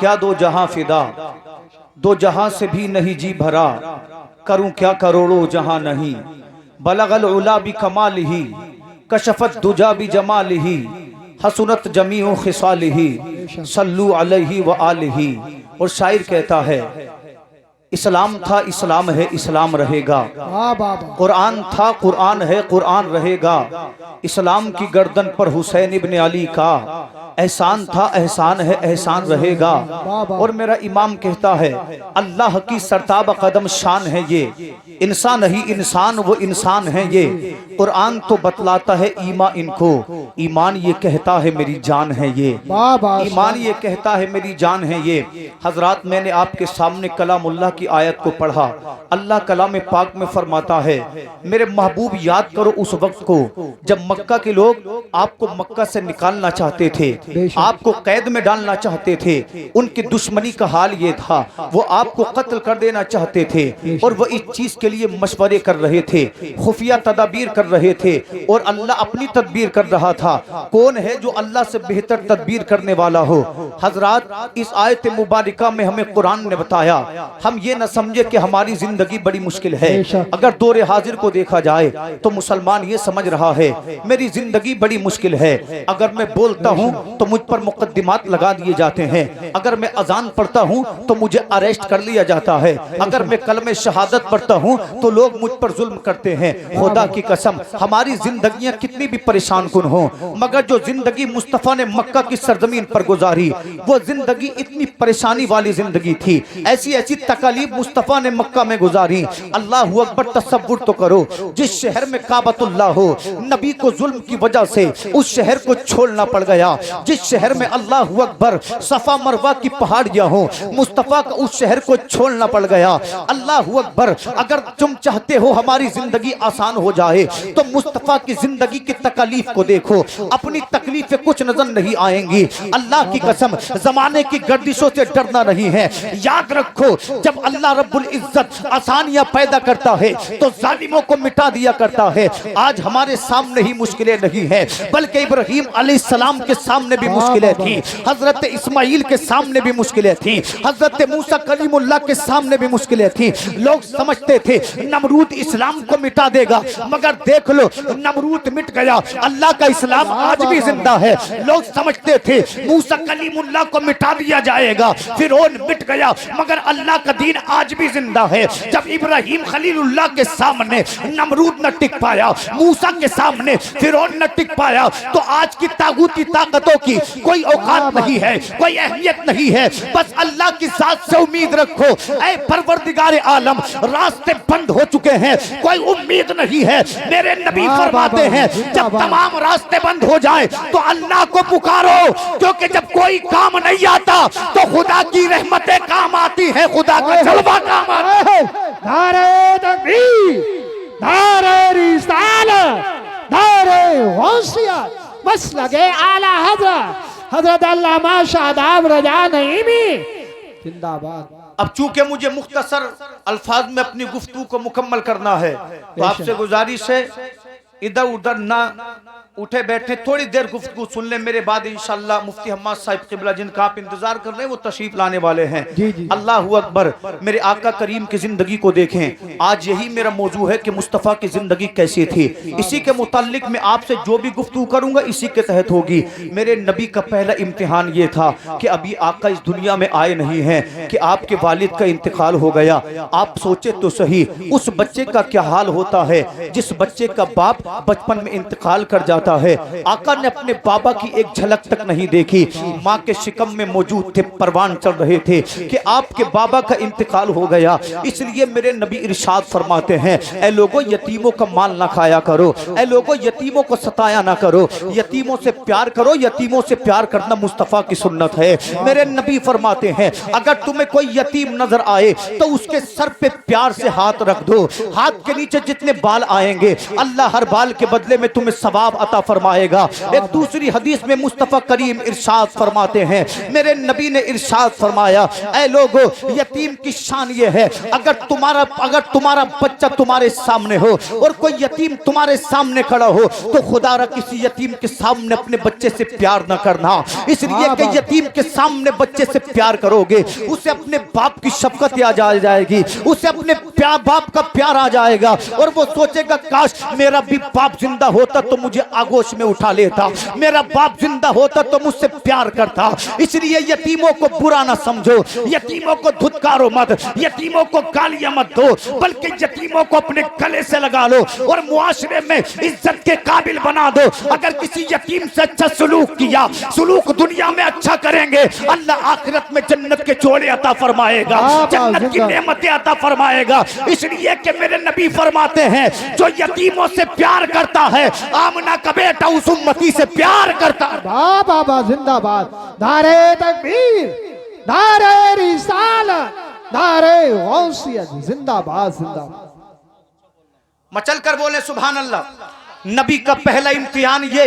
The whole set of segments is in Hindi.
क्या दो जहां फिदा, दो जहां से भी नहीं जी भरा, करूं क्या करोड़ों जहां नहीं। बलगल उला भी कमाल ही, कशफत दुजा भी जमाल ही, हसनत जमीओ खिसाल ही, सल्लू अलैहि व आलिही। और शायर कहता है, इस्लाम था इस्लाम है इस्लाम रहेगा, कुरान था कुरान है कुरान रहेगा। इस्लाम की गर्दन पर हुसैन इब्न अली का एहसान था एहसान है एहसान रहेगा। और मेरा इमाम कहता है, अल्लाह की सरताब कदम शान है ये, इंसान नहीं इंसान वो इंसान है ये। कुरान तो बतलाता है ईमान इनको, ईमान ये कहता है मेरी जान है ये, ईमान ये कहता है मेरी जान है ये। हजरात, मैंने आपके सामने कलामुल्लाह की आयत को पढ़ा। अल्लाह कलाम पाक में फरमाता है, मेरे महबूब याद करो उस वक्त को जब मक्का के लोग आपको मक्का से निकालना चाहते थे, आपको कैद में डालना चाहते थे। उनकी दुश्मनी का हाल ये था, वो आपको कत्ल कर देना चाहते थे और वो इस चीज के लिए मशवरे कर रहे थे, खुफिया तदाबीर कर रहे थे और अल्लाह अपनी तदबीर कर रहा था। कौन है जो अल्लाह से बेहतर तदबीर करने वाला हो। हजरात, इस आयत मुबारका में हमें कुरान ने बताया, हम ये न समझे कि हमारी जिंदगी बड़ी मुश्किल है। अगर दौरे हाजिर को देखा जाए तो मुसलमान ये समझ रहा है मेरी जिंदगी बड़ी मुश्किल है। अगर मैं बोलता हूँ तो मुझ पर मुकद्दिमात लगा दिए जाते हैं, अगर मैं अजान पढ़ता हूँ तो मुझे अरेस्ट कर लिया जाता है, अगर मैं कलमे शहादत पढ़ता हूँ तो लोग मुझ पर जुल्म करते हैं। खुदा की कसम, हमारी जिंदगियां कितनी भी परेशान कुन हो, मगर जो जिंदगी मुस्तफा ने मक्का की सरजमीन पर गुजारी वो जिंदगी इतनी परेशानी वाली जिंदगी थी। ऐसी ऐसी तकलीफ मुस्तफा ने मक्का में गुजारी। अल्लाह अकबर, तसव्वुर तो करो, जिस शहर में काबतुल्लाह हो, नबी को जुल्म की वजह से उस शहर को छोड़ना पड़ गया। जिस शहर में अल्लाह अकबर सफा मरवा की पहाड़ियां हो, मुस्तफा का उस शहर को छोड़ना पड़ गया। अल्लाह अकबर, अगर तुम चाहते हो हमारी जिंदगी आसान हो जाए तो मुस्तफा की जिंदगी की तकलीफ को देखो, अपनी तकलीफें कुछ नजर नहीं आएंगी। अल्लाह की कसम, जमाने की गर्दिशों से डरना नहीं है। याद रखो, जब अल्लाह रब्बुल इज्जत आसानियां पैदा करता है तो जालिमों को मिटा दिया करता है। आज हमारे सामने ही मुश्किलें नहीं है, बल्कि इब्राहीम अलैहिस्सलाम के सामने भी मुश्किलें थी, हजरत इस्माइल के सामने भी मुश्किलें थी, हजरत मूसा कलीमुल्लाह के सामने भी मुश्किलें थी। लोग समझते थे नमरूद इस्लाम को मिटा देगा, मगर देख लो नमरूद मिट गया, अल्लाह का इस्लाम आज भी जिंदा है। लोग समझते थे मूसा कलीमुल्लाह को मिटा दिया जाएगा, फिरौन मिट गया, मगर अल्लाह का दीन आज भी जिंदा है। जब इब्राहीम खलीलुल्लाह के सामने नमरूद न टिक पाया, मूसा के सामने फिरौन न टिक पाया, तो आज की तागूती ताकतों की कोई औकात नहीं है, कोई अहमियत नहीं है। बस अल्लाह की जात से उम्मीद रखो। ऐ परवरदिगार आलम, रास्ते बंद हो चुके हैं, कोई उम्मीद नहीं है। मेरे नबी फरमाते हैं, जब तमाम रास्ते बंद हो जाए तो अल्लाह को पुकारो, क्योंकि जब कोई काम नहीं आता तो खुदा की रहमतें काम आती है, खुदा का जलवा काम आता है। नारे तकबीर, नारे रिसालत, नारे गौसियत, बस लगे आला हजरत अल्लामा शादाब रजा नईमी जिंदाबाद। अब चूंकि मुझे मुख्तसर अल्फाज में अपनी गुफ्तगू को मुकम्मल करना है तो आपसे गुजारिश है इधर उधर ना उठे बैठे, थोड़ी देर गुफ्तगू सुन ले। मेरे बाद इंशाअल्लाह मुफ्ती हम्माद साहिब क़िबला जिनका आप इंतजार कर रहे हैं वो तशरीफ लाने वाले हैं। अल्लाह अकबर, मेरे आका करीम की जिंदगी को देखें। आज यही मेरा मौजू है कि मुस्तफ़ा की जिंदगी कैसी थी। इसी के मुताल्लिक मैं आपसे जो भी गुफ्तगू करूंगा इसी के तहत होगी। मेरे नबी का पहला इम्तिहान ये था कि अभी आका इस दुनिया में आए नहीं हैं, कि आपके वालिद का इंतकाल हो गया। आप सोचे तो सही, उस बच्चे का क्या हाल होता है जिस बच्चे का बाप बचपन में इंतकाल कर जाता है। आका ने अपने बाबा की एक झलक तक नहीं देखी। माँ के शिकम में मौजूद थे, परवान चल रहे थे कि आपके बाबा का इंतकाल हो गया। इसलिए मेरे नबी इरशाद फरमाते हैं, ऐ लोगों यतीमों का माल ना खाया करो, ऐ लोगों यतीमों को सताया ना करो, यतीमों से प्यार करो। यतीमों से प्यार करना मुस्तफा की सुन्नत है। मेरे नबी फरमाते हैं, अगर तुम्हें कोई यतीम नजर आए तो उसके सर पे प्यार से हाथ रख दो। हाथ के नीचे जितने बाल आएंगे अल्लाह हर इकबाल के बदले में तुम्हें सवाब अता फरमाएगा। एक दूसरी हदीस में मुस्तफ़ा करीम इरशाद फरमाते हैं, मेरे नबी ने इरशाद फरमाया, ऐ लोगो यतीम की शान ये है, अगर तुम्हारा बच्चा तुम्हारे सामने हो और कोई यतीम तुम्हारे सामने खड़ा हो तो खुदारा किसी यतीम के सामने अपने बच्चे से प्यार न करना, इसलिए कि यतीम के सामने बच्चे से प्यार करोगे उसे अपने बाप की शफकत याद आ जाएगी, उसे अपने बाप का प्यार आ जाएगा और वो सोचेगा काश मेरा भी बाप जिंदा होता तो मुझे आगोश में उठा लेता, मेरा बाप जिंदा होता तो मुझसे प्यार करता। इसलिए यतीमों को बुरा ना समझो, यतीमों को धुतकारो मत, यतीमों को गालियां मत दो, बल्कि यतीमों को अपने गले से लगा लो और मुआशरे में इज्जत के काबिल बना दो। अगर किसी यतीम से अच्छा सलूक किया, सलूक दुनिया में अच्छा करेंगे, अल्लाह आखिरत में जन्नत के जोड़े अता फरमाएगा, जन्नत की नेमतें अता फरमाएगा। इसलिए कि मेरे नबी फरमाते हैं, जो यतीमों से प्यार करता है, आमना का बेटा उस उम्मती से प्यार करता है। बाबा जिंदाबाद, नारे तकबीर, नारे रिसालत, नारे गौसियत, जिंदाबाद जिंदाबाद। मचल कर बोले सुभान अल्लाह। नबी का पहला इम्तिहान ये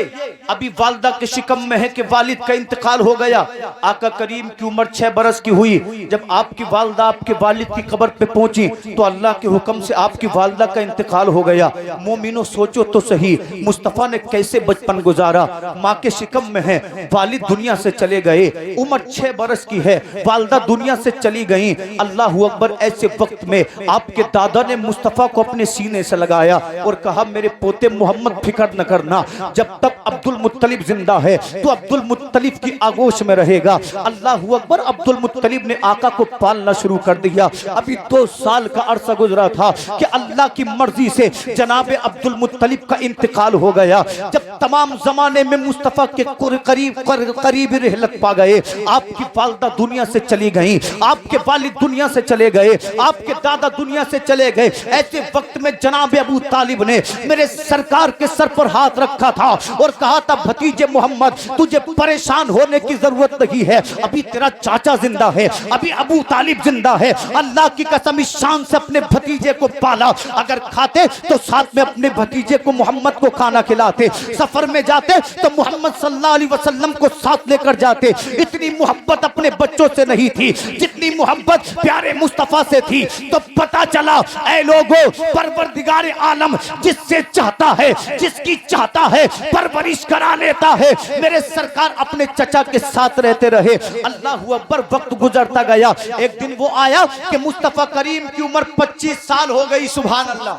अभी वालदा के शिकम में है कि वालिद का इंतकाल हो गया। आका करीम की उम्र 6 बरस की हुई। जब आपकी वालदा आपके वालिद की कब्र पे पहुंची तो अल्लाह के हुक्म से आपकी वालदा का इंतकाल हो गया। मोमिनो सोचो तो सही, मुस्तफ़ा ने कैसे बचपन गुजारा। माँ के शिकम में है, वालिद दुनिया से चले गए, उम्र 6 बरस की है, वालदा दुनिया से चली गई। अल्लाह अकबर। ऐसे वक्त में आपके दादा ने मुस्तफ़ा को अपने सीने से लगाया और कहा, मेरे पोते मोहम्मद फिक्र न करना, जब तक अब्दुल मुत्तलिब जिंदा है तो अब्दुल मुत्तलिब की आगोश में रहेगा। अल्लाह अकबर। अब्दुल मुत्तलिब ने आका को पालना शुरू कर दिया। अभी 2 साल का अरसा गुजरा था कि अल्लाह की मर्जी से जनाब अब्दुल मुत्तलिब का इंतकाल हो गया। जब तमाम जमाने में मुस्तफ़ा के करीब रहलत पा गए, आपकी वालदा दुनिया से चली गई, आपके वालिद दुनिया से चले गए, आपके दादा दुनिया से चले गए। ऐसे वक्त में जनाब अबू तालिब ने मेरे सरकार के सर पर हाथ रखा था और कहा था, भतीजे मोहम्मद तुझे परेशान होने की जरूरत नहीं है, अभी तेरा चाचा जिंदा है, अभी अबू तालिब जिंदा है। अल्लाह की कसम इस शान से अपने भतीजे को पाला। अगर खाते तो साथ में अपने भतीजे को मोहम्मद को खाना खिलाते, सफर में जाते तो मोहम्मद सल्लल्लाहु अलैहि वसल्लम को साथ लेकर जाते। इतनी मोहब्बत अपने बच्चों से नहीं थी जितनी मोहब्बत प्यारे मुस्तफा से थी। तो पता चला, ऐ लोगों, परवरदिगार आलम जिससे चाहता है, जिसकी चाहता है, परवरिश करा लेता है। मेरे सरकार अपने चचा के साथ रहते रहे। अल्लाह अकबर। वक्त गुजरता गया। एक दिन वो आया कि मुस्तफा करीम की उम्र 25 साल हो गई। सुभान अल्लाह।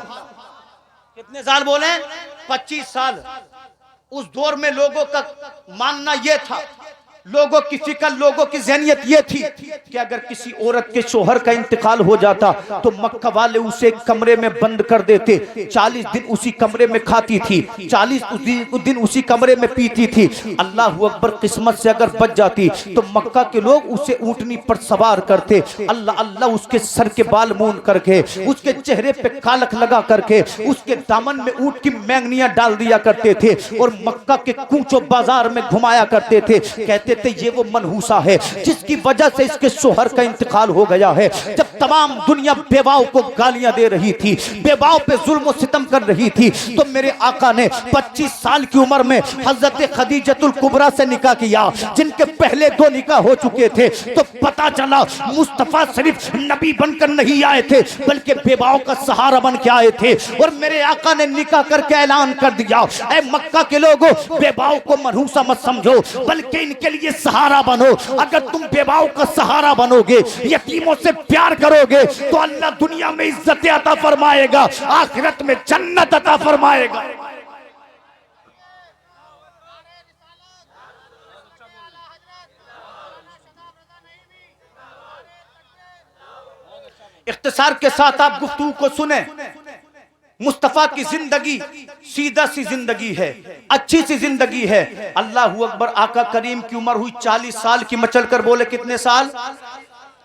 कितने साल बोले? 25 साल। उस दौर में लोगों का मानना यह था, लोगों की फिक्र, लोगों की ज़हनियत ये थी कि अगर किसी औरत के शोहर का इंतकाल हो जाता तो मक्का वाले उसे कमरे में बंद कर देते। 40 दिन उसी कमरे में खाती थी, 40 दिन उसी कमरे में पीती थी। अल्लाह अकबर। किस्मत से अगर बच जाती तो मक्का के लोग उसे ऊंटनी पर सवार करते, अल्लाह अल्लाह उसके सर के बाल मूंद करके, उसके चेहरे पे कालक लगा करके, उसके दामन में ऊंट की मैंगनियां डाल दिया करते थे और मक्का के कूचो बाजार में घुमाया करते थे। कहते थे ये वो मनहूसा है जिसकी वजह से इसके शोहर का इंतकाल हो गया है। जब तमाम दुनिया बेवाओं को गालियां दे रही थी, बेवाओं पे जुल्म और सितम कर रही थी, तो मेरे आका ने 25 साल की उम्र में हजरत खदीजतुल कुबरा से निकाह किया, जिनके पहले 2 निकाह हो चुके थे। तो पता चला मुस्तफा सिर्फ नबी बनकर नहीं आए थे बल्कि बेवाओं का सहारा बन के आए थे। और मेरे आका ने निकाह करके ऐलान कर दिया, ऐ मक्का के लोगों, बेवाओं को मनहूसा मत समझो बल्कि इनके लिए सहारा बनो। अगर तुम बेवाओं का सहारा बनोगे, यतीमों से प्यार करोगे तो अल्लाह दुनिया में इज्जत अता फरमाएगा, आखिरत में जन्नत अता फरमाएगा। इख्तिसार के साथ आप गुफ्तगू को सुने। मुस्तफा की जिंदगी सीधा सी जिंदगी है, अच्छी सी जिंदगी है। अल्लाह अकबर। आका करीम की उम्र हुई 40 साल की। मचल कर बोले कितने साल?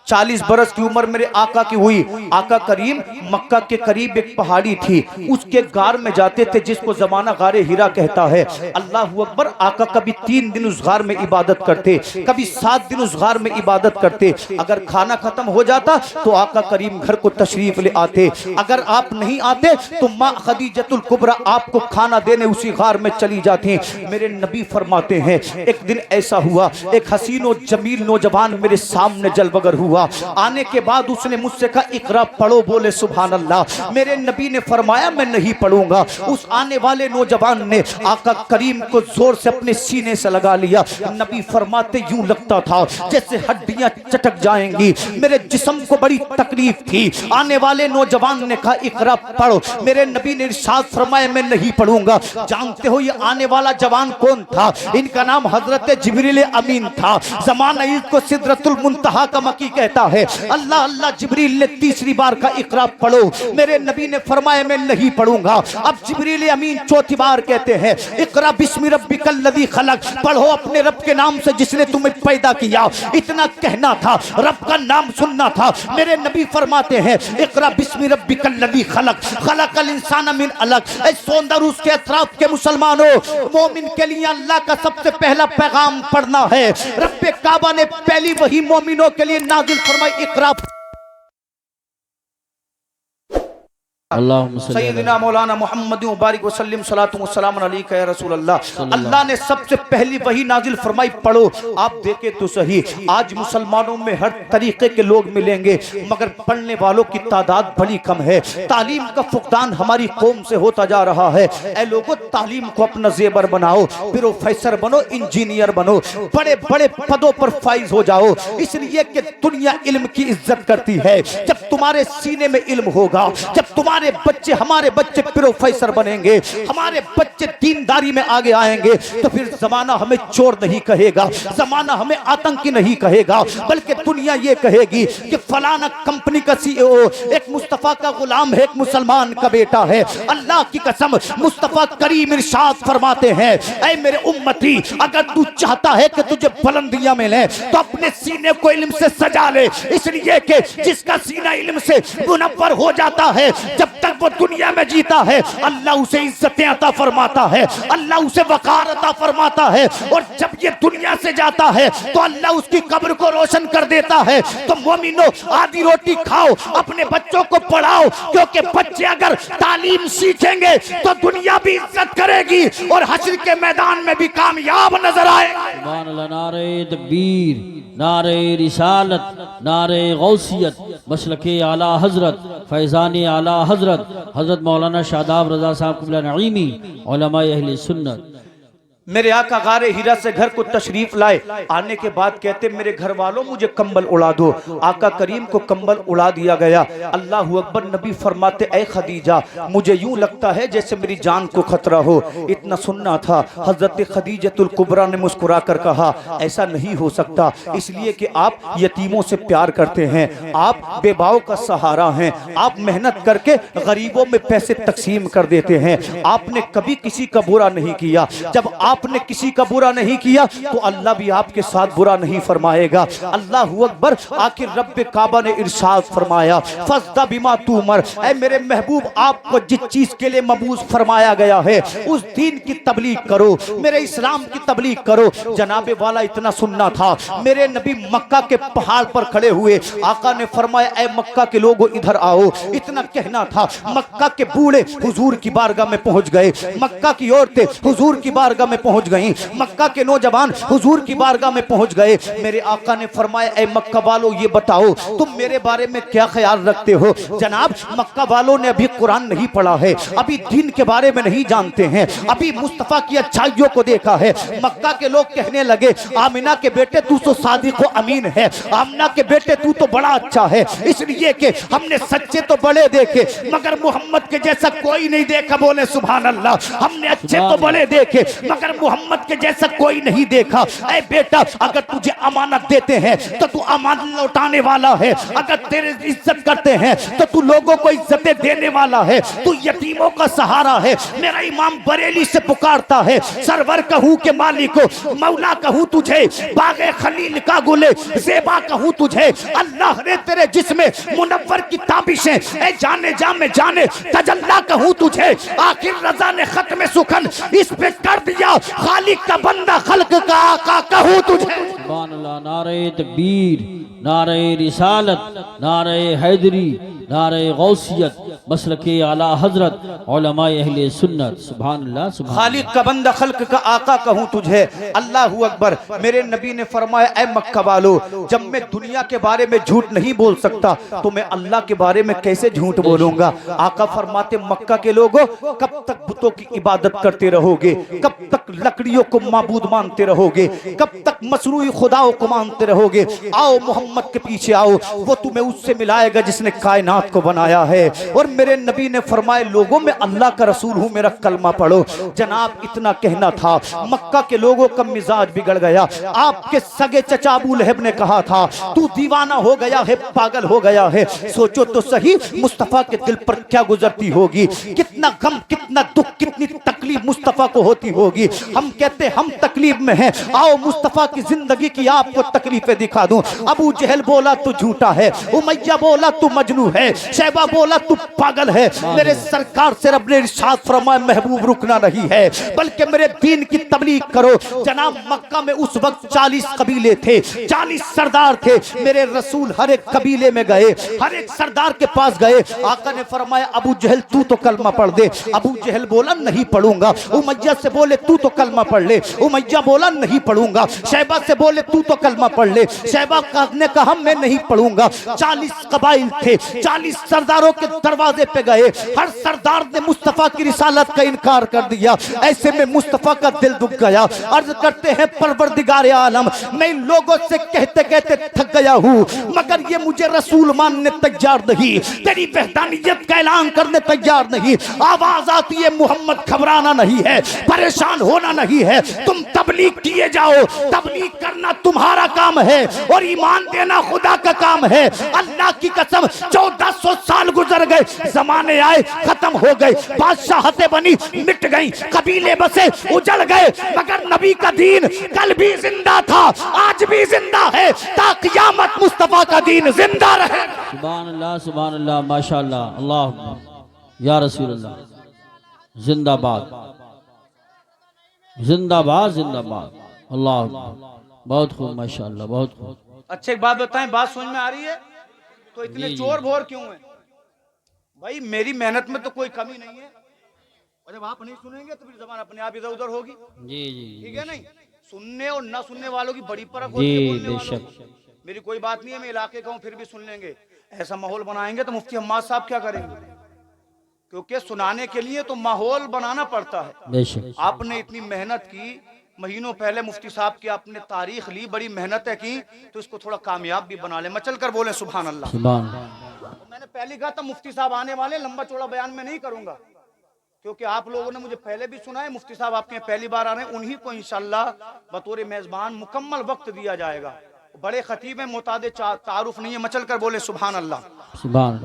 40 बरस की उम्र मेरे आका की हुई। आका करीम मक्का के करीब एक पहाड़ी थी, उसके गार में जाते थे जिसको जमाना गारे हीरा कहता है। अल्लाह अकबर। आका कभी 3 दिन उस गार में इबादत करते, कभी 7 दिन उस गार में इबादत करते। अगर खाना खत्म हो जाता तो आका करीम घर को तशरीफ ले आते। अगर आप नहीं आते तो माँ खदीजतुल कुबरा आपको खाना देने उसी गार में चली जाती। मेरे नबी फरमाते हैं एक दिन ऐसा हुआ, एक हसीन और जमील नौजवान मेरे सामने जलवगर हुआ। आने के बाद उसने मुझसे कहा इकरा पढ़ो। बोले सुभान अल्लाह। मेरे नबी ने फरमाया मैं नहीं पढ़ूंगा। उस आने वाले नौजवान ने आका करीम को जोर से अपने सीने से लगा लिया। नबी फरमाते यूं लगता था जैसे हड्डियां चटक जाएंगी। मेरे जिस्म को बड़ी तकलीफ थी। आने वाले नौजवान ने कहा इकरा पढ़ो। मेरे नबी ने इरशाद फरमाया मैं नहीं पढ़ूंगा। जानते हो ये आने वाला जवान कौन था? इनका नाम हजरत जिब्रील अमीन था। ज़माना इसको सिदरतुल मुंतहा का मकी कहता है। अल्लाह अल्लाह जिब्रील ने तीसरी बार का इकरा पढ़ो। मेरे नबी ने फरमाया मैं नहीं पढ़ूंगा। अब जिब्रील अमीन चौथी बार कहते हैं इकरा बिस्मि रब्बिकल लज़ी खलक। पढ़ो अपने रब के नाम से जिसने तुम्हें पैदा किया। इतना कहना था, रब का नाम सुनना था। मेरे नबी फरमाते हैं इकरा बिस्मि रब्बिकल लज़ी खलक खलकल इंसान मिन अलक। ऐ सौंदर उसके अतराफ के मुसलमानों, मोमिन के लिए अल्लाह का सबसे पहला पैगाम पढ़ना है। रब्बे काबा ने पहली वही मोमिनों के लिए नाजिल फरमाई इकरा। सैयदना मौलाना मोहम्मद मुबारक वसल्लम सलातु वस्सलाम अलैका या रसूल अल्लाह। अल्लाह ने सबसे पहली वही नाजिल फरमाई पढ़ो। आप देखे तो सही आज मुसलमानों में हर तरीके के लोग मिलेंगे मगर पढ़ने वालों की तादाद बड़ी कम है। तालीम का फुकदान हमारी कौम से होता जा रहा है। ऐ लोगों तालीम को अपना जेबर बनाओ, प्रोफेसर बनो, इंजीनियर बनो, बड़े बड़े पदों पर फाइज हो जाओ। इसलिए कि दुनिया इल्म की इज्जत करती है। जब तुम्हारे सीने में इल्म होगा, जब तुम्हारे हमारे बच्चे प्रोफेसर बनेंगे, हमारे बच्चे दीनदारी में आगे आएंगे तो फिर जमाना हमें चोर नहीं कहेगा, जमाना हमें आतंकी नहीं कहेगा, बल्कि दुनिया ये कहेगी कि फलाना कंपनी का सीईओ एक मुस्तफा का गुलाम है, एक मुसलमान का बेटा है। अल्लाह की कसम मुस्तफा करीम इरशाद फरमाते हैं ऐ मेरे उम्मती अगर तू चाहता है कि तुझे बुलंदियां मिले तो अपने सीने को इल्म से सजा ले। इसलिए कि जिसका सीना इल्म से मुनव्वर हो जाता है जब तक वो दुनिया में जीता है अल्लाह उसे इज्जतें अता फरमाता है, अल्लाह उसे वकार अता फरमाता है। और जब ये दुनिया से जाता है तो अल्लाह उसकी कब्र को रोशन कर देता है। तो मोमिनो आधी रोटी खाओ, अपने बच्चों को पढ़ाओ, क्योंकि बच्चे अगर तालीम सीखेंगे तो दुनिया भी इज्जत करेगी और हश्र के मैदान में भी कामयाब नजर आएगा। नारे तकबीर, नारे रिसालत, नारे गौसियत, मसलके आला हजरत, फैज़ान आला हजरत, हजरत मौलाना शादाब रजा साहब क़िबला नईमी, उलमा अहले सुन्नत। मेरे आका गारे हीरा से घर को तशरीफ लाए। आने के बाद कहते मेरे घर वालों मुझे कंबल उड़ा दो। आका करीम को कंबल उड़ा दिया गया। अल्लाह अकबर। नबी फरमाते ऐ खदीजा मुझे यूं लगता है जैसे मेरी जान को खतरा हो। इतना सुनना था। हजरत खदीजतुल कुबरा ने मुस्कुरा कर कहा ऐसा नहीं हो सकता, इसलिए कि आप यतीमों से प्यार करते हैं, आप बेबाओं का सहारा हैं, आप मेहनत करके गरीबों में पैसे तकसीम कर देते हैं। आपने कभी किसी का बुरा नहीं किया। जब आपने किसी का बुरा नहीं किया तो अल्लाह भी आपके साथ बुरा नहीं फरमाएगा। अल्लाह अकबर। आखिर रब्बे काबा ने इरशाद फरमाया फस्दा बिमा तुमर। ऐ मेरे महबूब आपको जिस चीज के लिए मबूस फरमाया गया है उस दीन की तबलीग करो, मेरे इस्लाम की तबलीग करो। जनाबे वाला इतना सुनना था। मेरे नबी मक्का के पहाड़ पर खड़े हुए। आका ने फरमाया ऐ मक्का के लोगों इधर आओ। इतना कहना था। मक्का के बूढ़े हुजूर की बारगाह में पहुंच गए, मक्का की औरतें हुजूर की बारगाह में पहुंच गई, मक्का के नौजवान हुजूर की बारगाह में पहुंच गए। मेरे आका ने फरमाया ऐ मक्का वालों ये बताओ तुम मेरे बारे में क्या ख्याल रखते हो। जनाब मक्का वालों ने अभी कुरान नहीं पढ़ा है, अभी दीन के बारे में नहीं जानते हैं, अभी मुस्तफा की अच्छाइयों को देखा है। मक्का के लोग कहने लगे आमिना के बेटे तू तो सादिक व अमीन है, आमिना के बेटे तू तो बड़ा अच्छा है, इसलिए कि हमने सच्चे तो बड़े देखे मगर मोहम्मद के जैसा कोई नहीं देखा। बोले सुभान अल्लाह। हमने अच्छे तो बड़े देखे मगर मगर मोहम्मद के जैसा कोई नहीं देखा। ऐ बेटा, अगर तुझे अमानत देते हैं तो तू अमानत लौटाने वाला है, अगर तेरे इज्जत करते हैं तो तू लोगों को इज्जतें देने वाला है, तू यतीमों का सहारा है। मेरा इमाम बरेली से पुकारता है, सरवर कहूँ के मालिक को, मौला कहूँ तुझे, बागे खलील का गुले ज़ेबा कहूँ तुझे, अल्लाह ने तेरे जिस्म मुनव्वर की ताबिशें ए जाने जा में जाने तजल्ला कहूँ तुझे। आखिर रजा ने खत्म सुखन इस पे कर दिया, खालिक का बंदा खल्क का आका कहूँ तुझे। सुभान अल्लाह। नारे तकबीर, नारे रिसालत, नारे हैदरी, नारे गौसियत, मसलके आला हजरत, उलमाए अहले सुन्नत। सुभान अल्लाह, सुभान खालिक का बंदा खल्क का आका कहूँ तुझे। अल्लाहू अकबर। मेरे नबी ने फरमाया, ऐ मक्का वालो, जब मैं दुनिया के बारे में झूठ नहीं बोल सकता तो मैं अल्लाह के बारे में कैसे झूठ बोलूंगा। आका फरमाते, मक्का के लोगों, कब तक बुतों की इबादत करते रहोगे, कब तक लकड़ियों को माबूद मानते रहोगे, कब तक मसरूई खुदाओं को मानते रहोगे। आओ मोहम्मद के पीछे आओ, वो तुम्हें उससे मिलाएगा जिसने कायनात को बनाया है। और मेरे नबी ने फरमाए, लोगों में अल्लाह का रसूल हूं, मेरा कलमा पढ़ो। जनाब इतना कहना था, मक्का के लोगों का मिजाज बिगड़ गया। आपके सगे चचा अबू लहब ने कहा था, तू दीवाना हो गया है, पागल हो गया है। सोचो तो सही, मुस्तफा के दिल पर क्या गुजरती होगी, कितना गम, कितना दुख, कितनी तकलीफ मुस्तफा को होती होगी। हम कहते हम तकलीफ में हैं, आओ मुस्तफा की जिंदगी की आपको तकलीफें दिखा दूं। अबू जहल बोला तू झूठा है, उमैया बोला तू मजनू है, शैबा बोला तू पागल है। मेरे सरकार से रब ने इरशाद फरमाया, महबूब रुकना नहीं है, बल्कि मेरे दीन की तबलीग करो। जनाब मक्का में उस वक्त 40 कबीले थे, 40 सरदार थे। मेरे रसूल हर एक कबीले में गए, हर एक सरदार के पास गए। आका ने फरमाया, अबू जहल तू तो कलमा पढ़ दे। अबू जहल बोला नहीं पढ़ूंगा। उमैया से बोले तू तो कलमा पढ़ ले। उमैया बोला नहीं पढ़ूंगा। शैबा से बोले तू तो कलमा पढ़ ले। शैबा ने कहा मैं नहीं पढ़ूंगा। 40 कबाइल थे, 40 सरदारों के दरवाजे पे गए। हर सरदार ने मुस्तफा की रिसालत का इनकार कर दिया। ऐसे में मुस्तफा का दिल दुख गया। अर्ज करते हैं, परवरदिगार आलम, मैं इन लोगों से कहते कहते थक गया हूँ, मगर ये मुझे रसूल मानने तैयार नहीं, तेरी वहदानियत का ऐलान करने तैयार नहीं। आवाज आती है, मोहम्मद घबराना नहीं है, परेशान होना नहीं है, तुम तबलीग किए जाओ। तबलीग करना तुम्हारा काम है और ईमान देना खुदा का काम है। अल्लाह की कसम 1400 साल गुजर गए, जमाने आए खत्म हो गए, बादशाहतें बनी मिट गई, कबीले बसे उजड़ गए, मगर नबी का दीन कल भी जिंदा था, आज भी जिंदा है, ता क़यामत मुस्तफा का दीन जिंदा रहे। सुभान अल्लाह, सुभान अल्लाह, माशाअल्लाह, अल्लाह या रसूल अल्लाह, जिंदाबाद जिंदाबाद जिंदाबाद, अल्लाह, बहुत खूब, माशाअल्लाह, बहुत खूब। अच्छा एक बात बताएं, बात समझ में आ रही है? तो इतने चोर भोर क्यों हैं भाई? मेरी मेहनत में तो कोई कमी नहीं है, और जब आप नहीं सुनेंगे तो फिर जबान अपने आप इधर उधर होगी। जी जी, ठीक है नहीं? सुनने और ना सुनने वालों की बड़ी फर्क होती है। बोलने वालों बेशक। की। मेरी कोई बात नहीं है, मैं इलाके का हूं फिर भी सुन लेंगे। ऐसा माहौल बनाएंगे तो मुफ्ती हम्माद साहब क्या करेंगे? क्योंकि सुनाने के लिए तो माहौल बनाना पड़ता है। बेशक। आपने इतनी मेहनत की, महीनों पहले मुफ्ती साहब की आपने तारीख ली, बड़ी मेहनत है की, तो इसको थोड़ा कामयाब भी बना ले। मचल कर बोले सुभान अल्लाह। सुभान। तो मैंने पहले कहा था मुफ्ती साहब आने वाले, लंबा चौड़ा बयान में नहीं करूंगा, क्योंकि आप लोगों ने मुझे पहले भी सुना है, मुफ्ती साहब आपके पहली बार आ रहे हैं, उन्हीं को इंशाल्लाह बतौर मेजबान मुकम्मल वक्त दिया जाएगा। बड़े खतीब हैं, मुतादे तारुफ नहीं है। मचल कर बोले सुभान अल्लाह। सुभान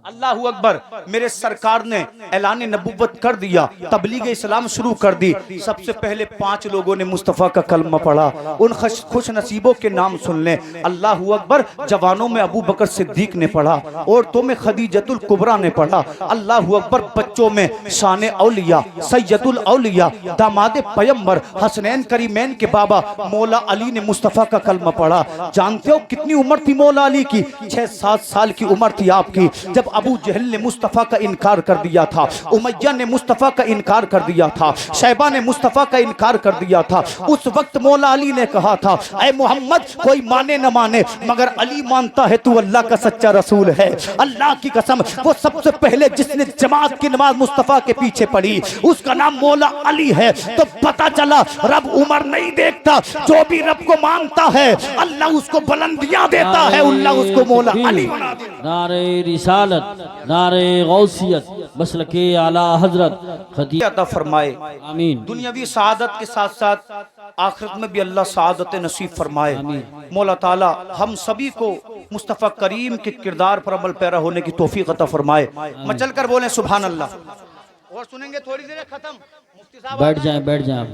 अल्लाहू अकबर। मेरे सरकार ने ऐलान नबुव्वत कर दिया, तबलीग इस्लाम शुरू कर दी। सबसे पहले 5 लोगों ने मुस्तफ़ा का कलमा पढ़ा। उन खुश नसीबों के नाम सुन लें। अल्लाहू अकबर। जवानों में अबू बकर सिद्दीक ने पढ़ा, औरतों में खदीजतुल कुबरा ने पढ़ा। अल्लाहू अकबर। बच्चों में शान औलिया, सैयदुल औलिया, दामाद पैगंबर हसनैन करीमैन के बाबा मौला अली ने मुस्तफ़ा का कलमा पढ़ा। जानते हो कितनी उम्र थी मौला अली की? 6-7 साल की उम्र थी आपकी जब अबू जहल ने मुस्तफ़ा का इनकार कर दिया था, उमैया ने मुस्तफ़ा का इनकार कर दिया था, शैबा ने मुस्तफ़ा का इनकार कर दिया था। उस वक्त मौला अली ने कहा था, ऐ मोहम्मद, कोई माने न माने मगर अली मानता है तू अल्लाह का सच्चा रसूल है। अल्लाह की कसम, वो सबसे पहले जिसने जमात की नमाज मुस्तफ़ा के पीछे पढ़ी उसका नाम मौला अली है। तो पता चला रब उम्र नहीं देखता, जो भी रब को मानता है अल्लाह उसको बुलंदियां देता है, अल्लाह उसको मौला अली बना देता है। नारे रिसालत, नारे गौसियत, मसलके आला हजरत खतीब अता फरमाए। आमीन। दुनियावी सआदत के साथ साथ आखिरत में भी अल्लाह सआदत नसीब फरमाए। मौला ताला हम सभी को मुस्तफ़ा करीम के किरदार पर अमल पैरा होने की तौफीक अता फरमाए। मचल कर बोले सुभान अल्लाह। और सुनेंगे थोड़ी देर खत्म। मुफ्ती साहब बैठ जाएं, बैठ जाएं।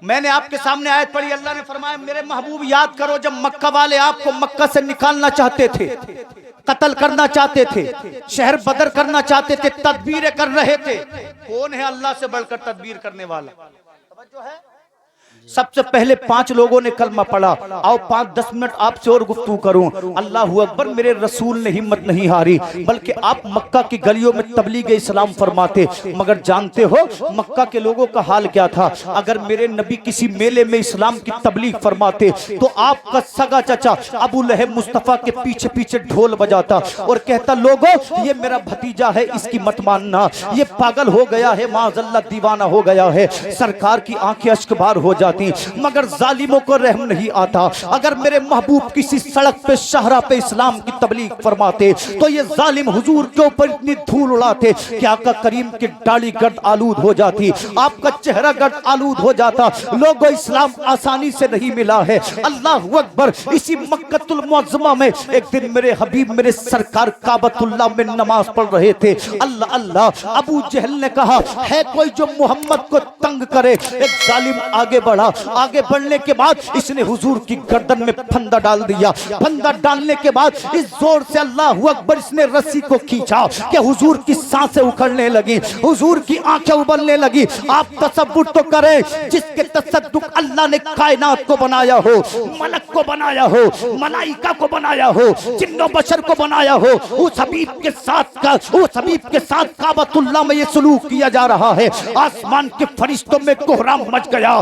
मैंने आपके सामने आयत पढ़ी, अल्लाह ने फरमाया मेरे महबूब याद करो जब मक्का वाले आपको मक्का से निकालना चाहते थे, कत्ल करना चाहते थे, शहर बदर करना चाहते थे, तदबीरें कर रहे थे। कौन है अल्लाह से बढ़कर तदबीर करने वाला? तवज्जो है। सबसे पहले 5 लोगों ने कलमा पढ़ा। आओ 5-10 मिनट आपसे और गुफ्तगू करूं। अल्लाह अकबर। मेरे रसूल ने हिम्मत नहीं हारी, बल्कि आप मक्का की गलियों में तबलीग इस्लाम फरमाते। मगर जानते हो मक्का के लोगों का हाल क्या था? अगर मेरे नबी किसी मेले में इस्लाम की तबलीग फरमाते तो आपका सगा चाचा अबू लहब मुस्तफ़ा के पीछे पीछे ढोल बजाता और कहता लोगों ये मेरा भतीजा है, इसकी मत मानना, ये पागल हो गया है, माज़अल्लाह दीवाना हो गया है। सरकार की आंखें अश्कबार हो जाती। मगर जालिमों को रहम नहीं आता। अगर मेरे महबूब किसी सड़क पे शहरा पे इस्लाम की तबलीग फरमाते तो ये जालिम हुजूर के ऊपर इतनी धूल उड़ाते कि आका करीम की डाली गर्द आलूद हो जाती, आपका चेहरा गर्द आलूद हो जाता। लोगों इस्लाम आसानी से नहीं मिला है। अल्लाह अकबर। इसी मक्कतुल मुअज़्ज़मा में एक दिन मेरे हबीब मेरे सरकार काबतुल्लाह में नमाज पढ़ रहे थे। अल्लाह अल्लाह। अबू जहल ने कहा है कोई जो मोहम्मद को तंग करे। एक जालिम आगे बढ़ा। आगे बढ़ने के बाद इसने हुजूर की गर्दन में फंदा डाल दिया। फंदा डालने के बाद इस जोर से अल्लाह अकबर इसने रस्सी को खींचा कि हुजूर की सांसें उखड़ने लगी, हुजूर की आंखें उबलने लगी। आप तसव्वुर तो करें जिसके तसद्दुक अल्लाह ने कायनात को बनाया हो, मलक को बनाया हो, मलाइका को बनाया हो, जिन्नो बशर को बनाया हो, उस हबीब के साथ काबतुल्लाह में ये सलूक किया जा रहा है। आसमान के फरिश्तों में कोहराम मच गया।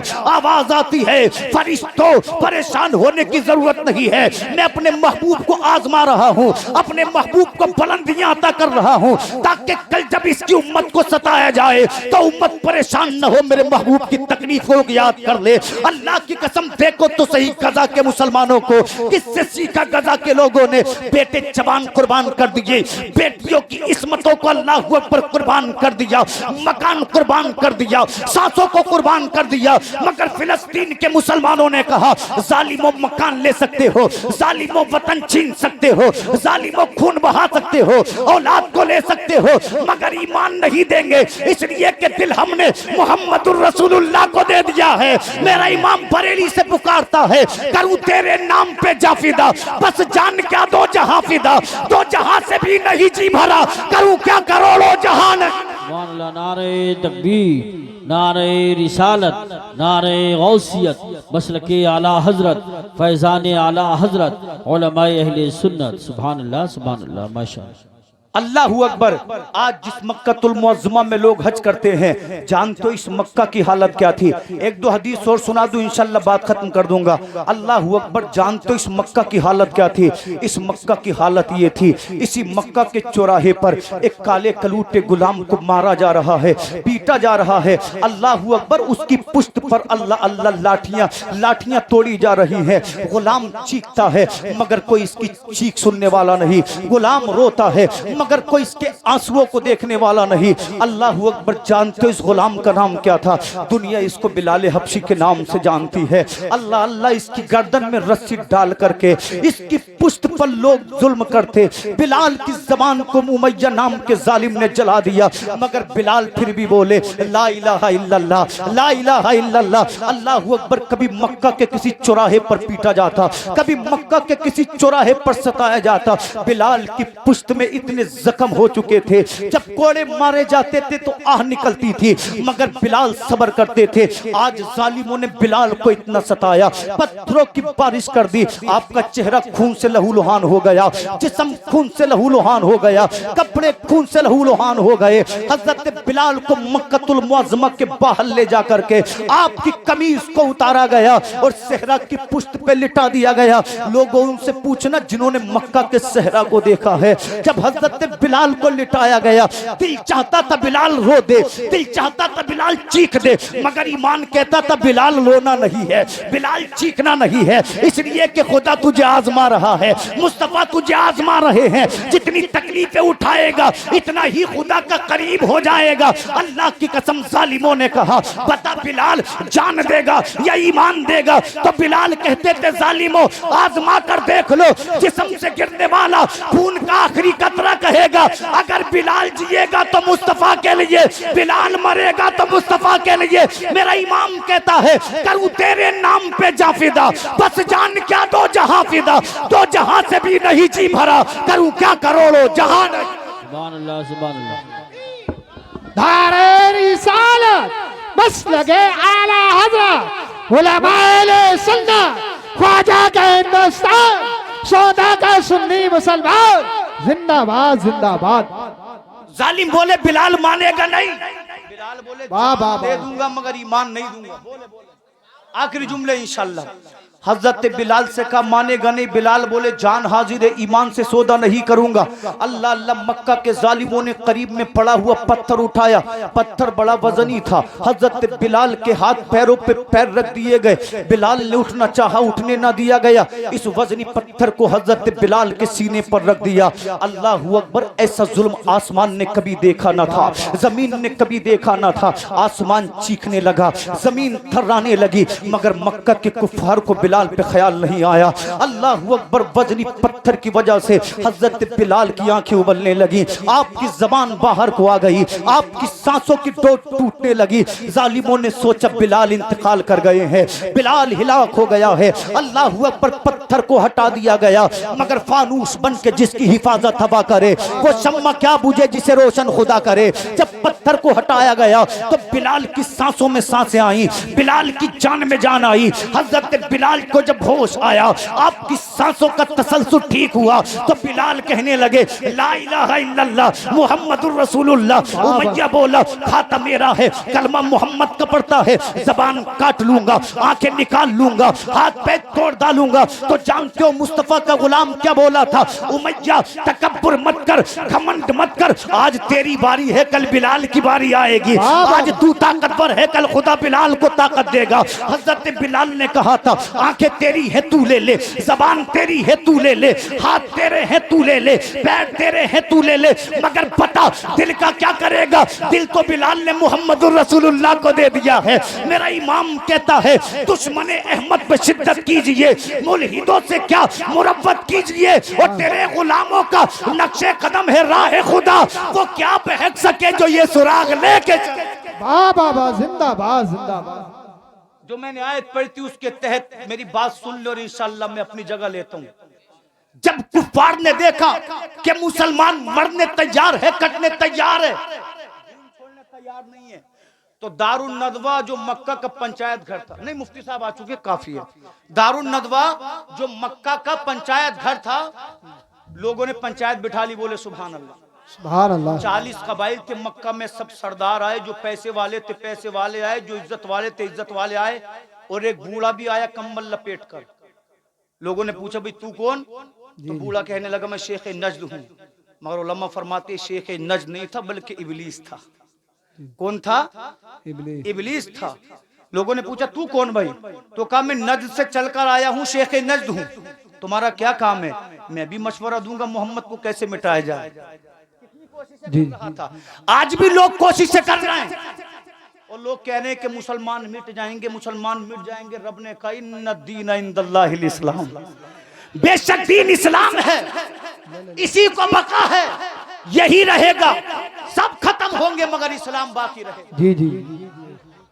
आवाज आती है फरिश्तों परेशान होने की जरूरत नहीं है, मैं अपने महबूब को आजमा रहा हूँ, अपने महबूब को बुलंदियां अता कर रहा हूँ ताकि कल जब इसकी उम्मत को सताया जाए तो उम्मत परेशान न हो, मेरे महबूब की तकलीफ को याद कर ले। अल्लाह की कसम देखो तो सही गजा के मुसलमानों को किससे सीखा? गजा के लोगों ने बेटे जवान कुर्बान कर दिए, बेटियों की इस्मतों को अल्लाह पर कुर्बान कर दिया, मकान कुर्बान कर दिया, सांसों को कुर्बान कर दिया। मगर फिलिस्तीन के मुसलमानों ने कहा जालिमों मकान ले सकते हो, जालिमों वतन छीन सकते हो, जालिमों खून बहा सकते हो, औलाद को ले सकते हो, मगर ईमान नहीं देंगे, इसलिए कि दिल हमने मोहम्मदुर रसूलुल्लाह को दे दिया है। मेरा इमाम बरेली से पुकारता है करूं तेरे नाम पे जाफिदा, बस जान क्या दो जहां फिदा, दो जहां से भी नहीं जी भरा, करूं क्या करोड़ों जहान। नारे तकबीर, नारे रिसालत, नारे गौसियत, मसलके आला हजरत, फैजान आला हजरत, उलमाए अहले सुन्नत। सुभान अल्लाह, सुभान अल्लाह, माशाअल्लाह। अल्लाह अकबर। आज जिस मक्कतुल मुअज़्ज़मा में लोग हज करते हैं, जानते हो इस मक्का की हालत क्या थी? 1-2 हदीस और सुना दूं, इंशाअल्लाह बात खत्म कर दूंगा। अल्लाह अकबर। जानते हो इस मक्का की हालत क्या थी? इस मक्का की हालत ये थी, इसी मक्का के चौराहे पर एक काले कलूटे गुलाम को मारा जा रहा है, पीटा जा रहा है। अल्लाह अकबर। उसकी पुश्त पर अल्लाह अल्लाह लाठियां तोड़ी जा रही हैं। गुलाम चीखता है मगर कोई इसकी चीख सुनने वाला नहीं, गुलाम रोता है मगर कोई इसके आंसुओं को देखने वाला नहीं। अल्लाह अकबर। जानते हो इस गुलाम का नाम क्या था? दुनिया इसको बिलाल हबशी के नाम से जानती है। अल्लाह अल्लाह। इसकी गर्दन में रस्सी डाल करके इसकी पुश्त पर लोग जुल्म करते। बिलाल की जबान को उमैया नाम के जालिम ने जला दिया, मगर बिलाल फिर भी बोले ला इलाहा इल्लल्लाह, ला इलाहा इल्लल्लाह। अल्लाह अकबर। कभी मक्का के किसी चौराहे पर पीटा जाता, कभी मक्का के किसी चौराहे पर सताया जाता। बिलाल की पुश्त में इतने जख्म हो चुके थे, जब कोड़े मारे जाते थे तो आह निकलती थी, मगर बिलाल सब्र करते थे। आज जालिमों ने बिलाल को इतना सताया, पत्थरों की बारिश कर दी, आपका चेहरा खून से लहूलुहान हो गया, जिस्म खून से लहूलुहान हो गया, कपड़े खून से लहूलुहान हो गए। हजरत बिलाल को मक्कतुल मुअज़्ज़मा के बाहर ले जा करके आपकी कमीज को उतारा गया और सहरा की पुश्त पे लिटा दिया गया। लोगों उनसे पूछना जिन्होंने मक्का के सहरा को देखा है, जब हजरत हजरत बिलाल को लिटाया गया। दिल चाहता था बिलाल रो दे, दिल चाहता था बिलाल चीख दे, मगर ईमान कहता था बिलाल रोना नहीं है, बिलाल चीखना नहीं है, इसलिए कि खुदा तुझे आजमा रहा है, मुस्तफा तुझे आजमा रहे हैं। जितनी तकलीफें उठाएगा इतना ही खुदा का करीब हो जाएगा। अल्लाह की कसम जालिमों ने कहा बता बिलाल जान देगा या ईमान देगा? तो बिलाल कहते थे जालिमों आजमा कर देख लो, जिस्म से गिरने वाला खून का आखिरी कतरा कहेगा अगर बिलाल जिएगा तो मुस्तफा के लिए, बिलाल मरेगा तो मुस्तफा के लिए। मेरा इमाम कहता है करूं तेरे नाम पे जाफिदा, बस जान क्या दो जहां फिदा, दो जहां से भी नहीं जी भरा, करूं क्या करोड़ों जहां नहीं। सुभान अल्लाह, सुभान अल्लाह। धारे रिसालत बस लगे आला हजरत उलमाए सुन्नत, ख्वाजा का हिंदुस्तान, सौदा का सुन्नी मुसलमान, जिंदाबाद जिंदाबाद। जालिम बोले बिलाल मानेगा नहीं, बिलाल बोले वाह, वाह, दे वाह। दूंगा मगर ईमान नहीं दूंगा। आखिरी जुमले इंशाल्लाह। हजरत बिलाल से कहा मानेगा नहीं, बिलाल बोले जान हाजिर है, ईमान से सौदा नहीं करूंगा। अल्लाह अल्लाह। मक्का के जालिमों ने करीब में पड़ा हुआ पत्थर उठाया, पत्थर बड़ा वजनी था, हजरत बिलाल के हाथ पैरों पे पैर रख दिए गए। बिलाल ने उठना चाहा, उठने ना दिया गया। इस वजनी पत्थर को हजरत बिलाल के सीने पर रख दिया। अल्लाह अकबर। ऐसा जुल्म आसमान ने कभी देखा ना था, जमीन ने कभी देखा ना था। आसमान चीखने लगा, जमीन थर्राने लगी, मगर मक्का के कुफार को बिलाल पे ख्याल नहीं आया। अल्लाह अकबर। वजनी पत्थर की वजह से हजरत बिलाल की आंखें उबलने लगी, आपकी जबान बाहर को आ गई, आपकी सांसों की डोर टूटने लगी। जालिमों ने सोचा बिलाल इंतकाल कर गए हैं, बिलाल हिलाक हो गया है। अल्लाह अकबर। पत्थर को हटा दिया गया, मगर फानूस बन के जिसकी हिफाजत हवा करे वो शम्मा क्या बुझे जिसे रोशन खुदा करे। जब पत्थर को हटाया गया तो बिलाल की सांसों में सांसें आई, बिलाल की जान में जान आई। हजरत बिलाल को जब होश आया, आपकी सांसों का तसलसल ठीक हुआ, तो बिलाल कहने लगे ला इलाहा इल्लल्लाह मुहम्मदुर रसूलुल्लाह। उमैया बोला खाता मेरा है, कलमा मोहम्मद का पढ़ता है, जबान काट लूंगा, आंखें निकाल लूंगा, हाथ पैर तोड़ डालूंगा। तो जानते हो मुस्तफा का गुलाम क्या बोला था? उमैया तकब्बुर मत कर, घमंड मत कर, आज तेरी बारी है, कल बिलाल की बारी आएगी। आज तू ताकतवर है, कल खुदा बिलाल को ताकत देगा। हजरत बिलाल ने कहा था आंखें तेरी है तू ले ले, जबान तेरी है तू ले ले, हाथ तेरे हैं तू ले ले, पैर तेरे हैं तू ले ले, मगर पता दिल का क्या करेगा? दिल तो बिलाल ने मुहम्मदुर रसूलुल्लाह को दे दिया है। मेरा इमाम कहता है दुश्मने अहमद पे शिद्दत कीजिए, मुल्हिदों से क्या मुरब्बत कीजिए, और तेरे गुलामों का नक्शे कदम है राह खुदा, वो क्या बहक सके जो ये सुराग लेके चले। वाह बाबा जिंदाबाद जिंदाबाद। जो मैंने आयत पढ़ी थी उसके तहत मेरी बात सुन लो और इंशाअल्लाह मैं अपनी जगह लेता हूं। जब कुफार ने देखा कि मुसलमान मरने तैयार है, कटने तैयार है, छोड़ने तैयार नहीं है, तो दारुल नदवा जो मक्का का पंचायत घर था, नहीं मुफ्ती साहब आ चुके काफी है, दारुल नदवा जो मक्का का पंचायत घर था, लोगों ने पंचायत बिठा ली, बोले सुभान अल्लाह। सुभान अल्लाह। 40 कबाइल थे मक्का में, सब सरदार आए, जो पैसे वाले थे पैसे वाले आए, जो इज्जत वाले थे इज्जत वाले आए, और एक बूढ़ा भी आया कंबल लपेट कर। लोगों ने पूछा भाई तू कौन? तो बूढ़ा कहने लगा मैं शेख नज्द हूँ, मगर उलमा फरमाते शेख नज्द नहीं था बल्कि इबलीस था। कौन था? इबलीस था। लोगों ने पूछा तू कौन भाई? तो कहा मैं नज्द से चलकर आया हूँ, शेख नज्द हूँ, तुम्हारा क्या काम है? मैं भी मशवरा दूंगा मोहम्मद को कैसे मिटाया जाए। जी था। आज भी लोग कोशिशें कर रहे हैं, और लोग कह रहे हैं कि मुसलमान मिट जाएंगे, मुसलमान मिट जाएंगे। रब ने कहा इन्ना दीन इंदल्लाहिल इस्लाम, बेशक दीन इस्लाम है, इसी को बका है, यही रहेगा, सब खत्म होंगे मगर इस्लाम बाकी रहेगा। जी जी।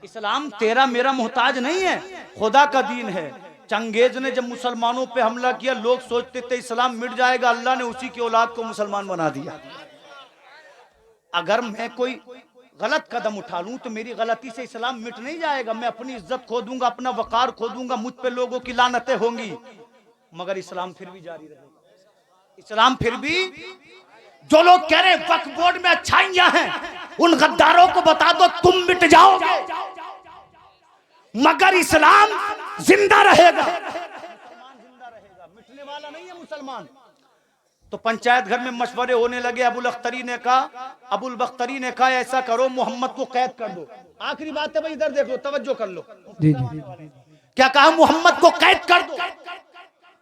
इस्लाम तेरा मेरा मोहताज नहीं है, खुदा का दीन है। चंगेज ने जब मुसलमानों पे हमला किया, लोग सोचते थे इस्लाम मिट जाएगा, अल्लाह ने उसी की औलाद को मुसलमान बना दिया। अगर मैं कोई गलत कदम उठा लूं तो मेरी गलती से इस्लाम मिट नहीं जाएगा, मैं अपनी इज्जत खो दूंगा, अपना वकार खो दूंगा, मुझ पे लोगों की लानतें होंगी, मगर इस्लाम फिर भी जारी रहेगा। इस्लाम फिर भी, जो लोग कह रहे वक्फ बोर्ड में अच्छाइयां हैं, उन गद्दारों को बता दो तुम मिट जाओगे, मगर इस्लाम जिंदा रहेगा। मुसलमान जिंदा रहेगा, मिटने वाला नहीं है मुसलमान। तो पंचायत घर में मशवरे होने लगे। अबुल बख्तरी ने कहा ऐसा करो, मोहम्मद को कैद कर दो। आखिरी बात है भाई, इधर देखो, तवज्जो कर लो। जी जी क्या कहा? मोहम्मद को कैद कर दो।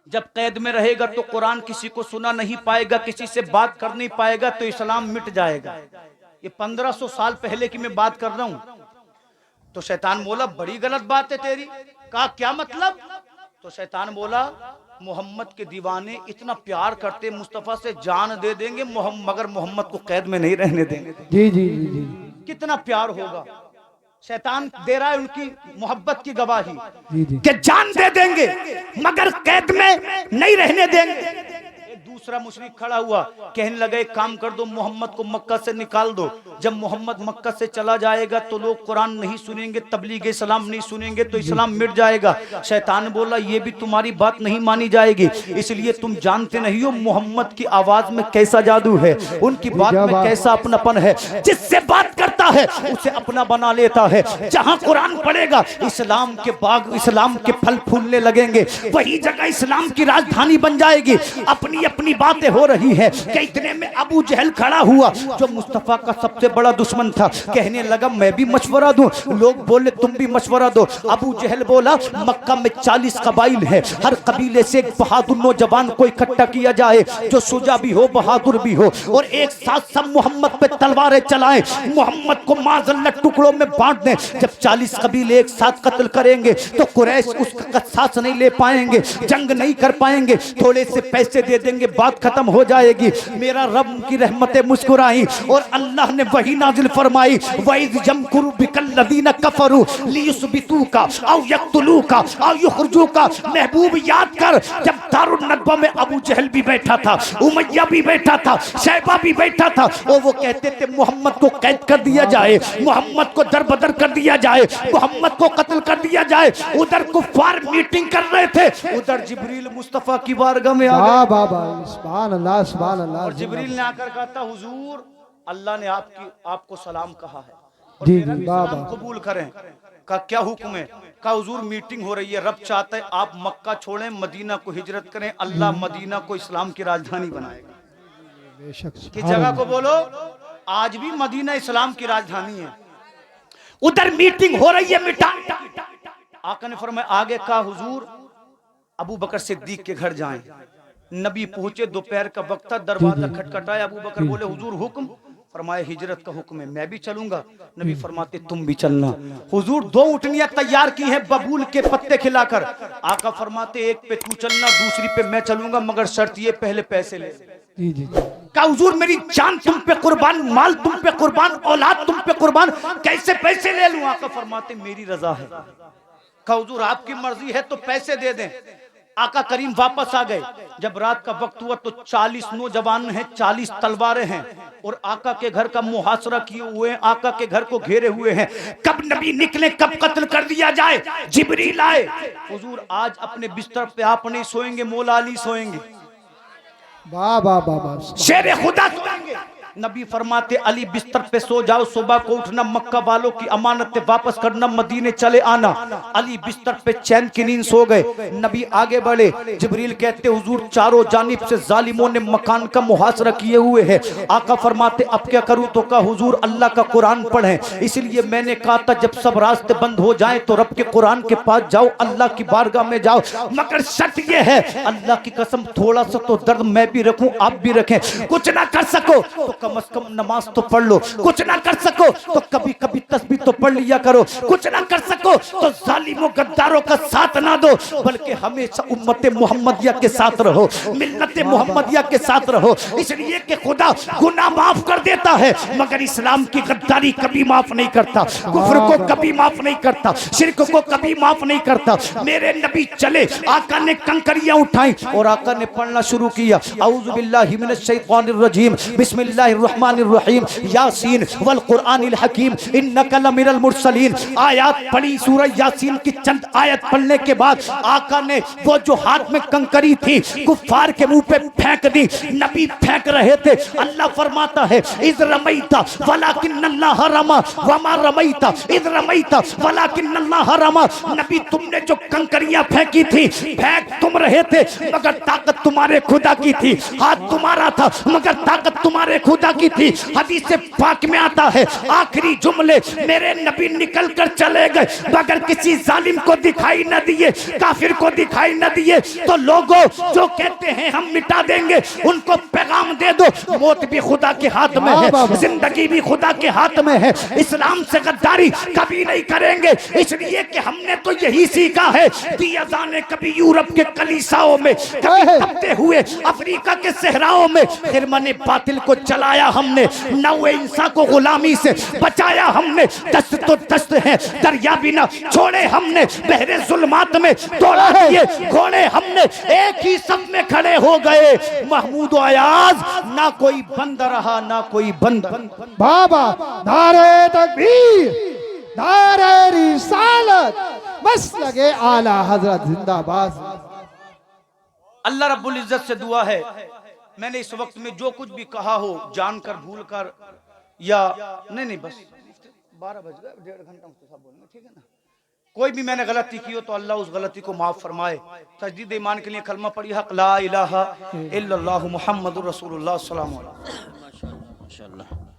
जब कैद में रहेगा तो कुरान किसी को सुना नहीं पाएगा, किसी से बात कर नहीं पाएगा, तो इस्लाम मिट जाएगा। ये 1500 साल पहले की मैं बात कर रहा हूं। तो शैतान बोला बड़ी गलत बात है तेरी। कहा क्या मतलब? तो शैतान बोला मोहम्मद के दीवाने इतना प्यार करते, मुस्तफा से जान दे देंगे मगर मोहम्मद को कैद में नहीं रहने देंगे। जी जी जी जी कितना प्यार होगा। शैतान दे रहा है उनकी मोहब्बत की गवाही जी जी कि जान दे देंगे मगर कैद में नहीं रहने देंगे। एक दूसरा मुशरिक खड़ा हुआ, कहने लगा एक काम कर दो, मोहम्मद को मक्का से निकाल दो। जब मोहम्मद मक्का से चला जाएगा तो लोग कुरान नहीं सुनेंगे, तबलीग इस्लाम नहीं सुनेंगे, तो इस्लाम मिट जाएगा। शैतान बोला ये भी तुम्हारी बात नहीं मानी जाएगी, इसलिए तुम जानते नहीं हो मोहम्मद की आवाज में कैसा जादू है, उनकी बात में कैसा अपनापन है। जिससे बात करता है उसे अपना बना लेता है। जहां कुरान पढ़ेगा इस्लाम के बाग, इस्लाम के फल फूलने लगेंगे, वही जगह इस्लाम की राजधानी बन जाएगी। अपनी बातें हो रही है कि इतने में अबू जहल खड़ा हुआ, जो मुस्तफा का सबसे बड़ा दुश्मन था। कहने लगा मैं भी मशवरा दूं। लोग बोले तुम भी मशवरा दो। अबू जहल बोला मक्का में 40 कबाइल है, हर कबीले से एक बहादुर नौजवान को इकट्ठा किया जाए, जो सुजा भी हो, बहादुर भी हो, और एक साथ सब मोहम्मद पे तलवारें चलाएं, मोहम्मद को माज़ल्ला टुकड़ों में बांट दें। जब 40 कबीले एक साथ कत्ल करेंगे तो कुरैश उसका कसास नहीं ले पाएंगे, जंग नहीं कर पाएंगे, थोड़े से पैसे दे देंगे, बात खत्म हो जाएगी। मेरा रब की रहमतें मुस्कुराई और अल्लाह ने वही नाजिल फरमाई, वइज़ यमकुरु बिकल्लज़ीना कफरू लियुस्बितूका औ यक़्तुलूका औ युख़रिजूका। महबूब याद कर, जब दारुन नदवा में अबू जहल भी बैठा था, उमैया भी बैठा था, शैबा भी बैठा था, और वो कहते थे मोहम्मद को कैद कर दिया जाए, मोहम्मद को दरबदर कर दिया जाए, मोहम्मद को कत्ल कर दिया जाए। उधर कुफ्फार मीटिंग कर रहे थे, उधर जिब्रील मुस्तफा की बारगाह में आ गए। सुभान अल्लाह सुभान अल्लाह। और जिब्रील ने आकर कहा था हुजूर अल्लाह ने आपको सलाम कहा है और जी मेरा जी भी वाह सलाम वाह। कबूल करें। कहा क्या हुक्म है? कहा हुजूर मीटिंग हो रही है, रब चाहता है आप मक्का छोड़ें, मदीना को हिजरत करें, अल्लाह मदीना को इस्लाम की राजधानी बनाएगा। बेशक किस जगह को बोलो? आज भी मदीना इस्लाम की राजधानी है। उधर मीटिंग हो रही है, मिटा। आका ने फरमाया आगे कहा हुजूर अबू बकर सिद्दीक के घर जाएं। नबी पहुंचे, दोपहर का वक्त था, दरवाजा खटखटाया, अबू बकर बोले हुजूर हुक्म। फरमाया हिजरत का हुक्म है, मैं भी चलूंगा। नबी फरमाते तुम भी चलना। हुजूर 2 ऊँटनियां तैयार की हैं बबूल के पत्ते खिलाकर। आका फरमाते एक पे तू चलना, दूसरी पे मैं चलूंगा, मगर शर्त ये पहले पैसे ले। जी जी का हुजूर मेरी जान तुम पे कुर्बान, माल तुम पे कुर्बान, औलाद तुम पे कुर्बान, कैसे पैसे ले लूं? आका फरमाते मेरी रजा है। का हुजूर आपकी मर्जी है तो पैसे दे दें। आका करीम वापस आ गए। जब रात का वक्त हुआ तो 40 नौजवान हैं, 40 तलवारें हैं, और आका के घर का मुहासरा किए हुए हैं, आका के घर को घेरे हुए हैं। कब नबी निकले, कब कत्ल कर दिया जाए। जिब्रील आए, हुजूर आज अपने बिस्तर पे आप नहीं सोएंगे, मौला अली सोएंगे, वाह वाह वाह। शेर खुदा सोएंगे। नबी फरमाते अली बिस्तर पे सो जाओ, सुबह को उठना, मक्का वालों की अमानतें वापस करना, मदीने चले आना। अली बिस्तर पे चैन की नींद सो गए। नबी आगे बढ़े, जिब्रील कहते हुजूर चारों जानिब से जालिमों ने मकान का मुहासरा किए हुए हैं। आका फरमाते अब क्या करूं? तो कहा हुजूर अल्लाह का कुरान पढ़ें। इसलिए मैंने कहा था जब सब रास्ते बंद हो जाएं तो रब के कुरान के पास जाओ, अल्लाह की बारगाह में जाओ, मगर शर्त ये है अल्लाह की कसम थोड़ा सा तो दर्द मैं भी रखूं, आप भी रखें। कुछ ना कर सको तो कम से कम नमाज तो पढ़ लो, कुछ ना कर सको तो कभी कभी तस्बीह तो पढ़ लिया करो, कुछ ना कर सको तो जालिमों गद्दारों का साथ ना दो, बल्कि हमेशा उम्मत मुहम्मदिया के साथ रहो, मिल्लत मुहम्मदिया के साथ रहो। इसलिए कि खुदा गुनाह माफ कर देता है, मगर इस्लाम की गद्दारी कभी माफ नहीं करता, कुफ्र को कभी माफ नहीं करता, शिर्क को कभी माफ नहीं करता। मेरे नबी चले, आका ने कंकरियां उठाई और आका ने पढ़ना शुरू किया, औज़ु बिल्लाहि मिनश शैतानिर रजीम, बिस्मिल्लाह बिस्मिल्लाहिर्रहमानिर्रहीम यासीन वल कुरआनिल हकीम इन्नका लमिनल मुरसलीन। आयत पढ़ी सूरह यासीन की चंद आयत पढ़ने के बाद आका ने वो जो हाथ में कंकरी थी कुफ्फार के मुंह पे फेंक दी। नबी फेंक रहे थे। अल्लाह फरमाता है is रमैता वलाकिन्नल्लाह Rama Verma रमैता is रमैता वलाकिन्नल्लाह Rama. नबी तुमने जो कंकरियां फेंकी थी फेंक तुम रहे थे मगर ताकत तुम्हारे खुदा की थी। हाथ तुम्हारा था मगर ताकत तुम्हारे खुदा की थी। हदीस पाक में आता है आखिरी जुमले मेरे नबी निकल कर चले गए मगर किसी जालिम को दिखाई न दिए, काफिर को दिखाई न दिए। तो लोगों जो कहते हैं हम मिटा देंगे उनको पैगाम दे दो, मौत भी खुदा के हाथ में है, जिंदगी भी खुदा के हाथ में है। इस्लाम से गद्दारी कभी नहीं करेंगे, इसलिए कि हमने तो यही सीखा है। दिया जाने कभी यूरोप के कलीसाओं में, कभी तपते हुए अफ्रीका के सहराओं में खिरमने बातिल को चलाया हमने, नौए इंसान को गुलामी से बचाया हमने। दस्त तो दस्त है दरिया भी ना छोड़े हमने, बहरे जुल्मात में दौड़ा दिए घोड़े हमने। एक ही सब में खड़े हो गए महमूद अयाज, ना कोई बंद रहा ना कोई बंद। बाबा नारे तकबीर, नारे रिसालत, बस लगे आला हजरत जिंदाबाद। अल्लाह रब्बुल इज्जत से दुआ है मैंने इस वक्त में जो कुछ भी कहा हो जानकर भूल कर या नहीं बस 12 बज गए, 1.5 घंटा सब बोलना, ठीक है ना। कोई भी मैंने गलती की हो तो अल्लाह उस गलती को माफ फरमाए। तजदीद ईमान के लिए कलमा पढ़ी हक ला इलाहा इल्लल्लाहु मुहम्मदुर रसूलुल्लाह सल्लल्लाहु अलैहि वसल्लम। माशाअल्लाह माशाअल्लाह।